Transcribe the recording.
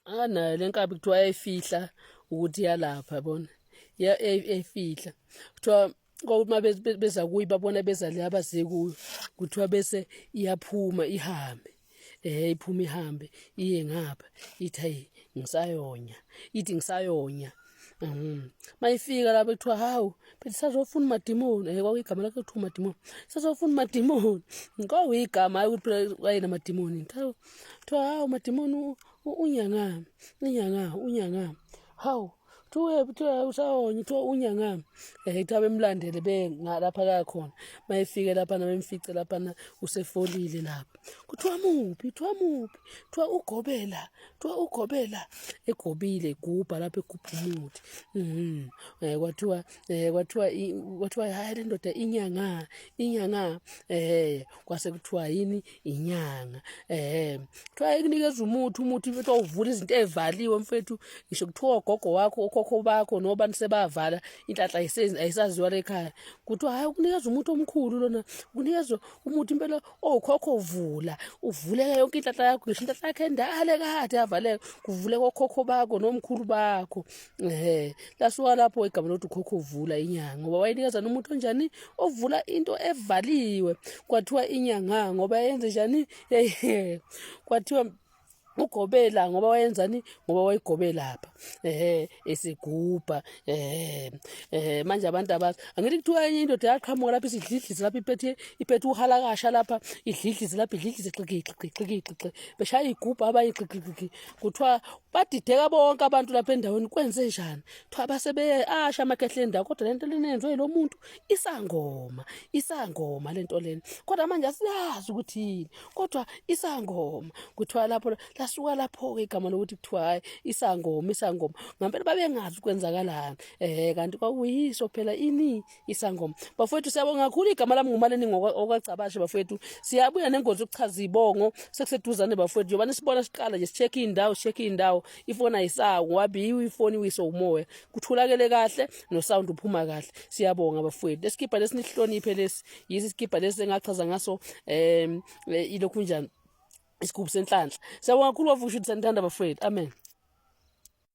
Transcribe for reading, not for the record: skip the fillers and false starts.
Nayo lenkabi kuthiwa yayifihla ukuthi yalapha yabona. Yayifihla. Kuthiwa uma beza kuyi babona beza le abaze kuyo kuthiwa bese iyaphuma ihambe. Iphuma ihambe iye ngapha ithi hey ngisayonya. Ithi ngisayonya. Mayifika lapho kuthiwa hawu phela sazofuna umadimoni kwakuyigama lakhe kuthiwa umadimoni sazofuna umadimoni ngokuyigama hayi ukuthi phela wayenamadimoni kuthiwa hawu umadimoni unyanga hawu kuthiwa usawonya kuthiwa unyanga kuthiwa bemlandele bengalapha la khona mayifike lapha bemfice lapha usefolile lapha kuthiwa muphi kuthiwa ugobela egobile igubha lapha egubha umuthi kwathiwa hayi le ndoda inyanga kwase kuthiwa yini inyanga kuthiwa ikunikeza umuthi kuthiwa uvula izinto ezivaliwe mfethu ngisho kuthiwa gogo wakho okhokho bakho nobani sebavala inhlanhla ayisaziwa lekhaya kuthiwa hayi ukunikeza umuthi omkhulu lona ukunikeza umuthi impela okhokho uvuleke yonke inhlanhla yakho ngisho inhlanhla yakhe endale kade yavaleka kuvuleka okhokho bakho nomkhulu bakho lasuka lapho igama lokuthi ukhokho uvula inyanga ngoba wayenikeza nomuntu onjani ovula into evaliwe kwathiwa inyanga ngoba yenze njani kwathiwa ugobela ngoba wayenzani ngoba wayigobe lapha esigubha manje abantu abazi angithi kuthiwa enye indoda yaqhamuka lapha isidlidlize lapha iphethe uhalakasha lapha idlidlize lapha idlidlize xixi beshaya igubha abayixixiqi kuthiwa badideka bonke abantu lapha endaweni kwenze njani kuthiwa basebeyasha amakhehle endawo kodwa lento lenenzwe lo muntu isangoma lento lena kodwa manje asiyazi ukuthi yini kodwa isangoma kuthiwa lapho lasuka lapho ke igama lokuthi kuthiwa hayi isangoma ngampela babengazi ukwenzakalani kanti kwakuyiso phela ini isangoma bafowethu siyabonga kakhulu igama lami ngumaleni ngokwacabashe bafowethu siyabuya nengozi yokuchaza ibongo sekuseduzane bafowethu yobani sibona siqala nje sicheck indawo ifoni ayisawo wabiwe ifoni wiso umoya kuthulakele kahle no sound uphuma kahle siyabonga bafowethu lesikipha lesinihloniphe lesi yisi isikipha lesi engachaza ngaso ilokhu njani isigubhu senhlanhla siyabonga kakhulu bafowethu sanithanda bafowethu amen.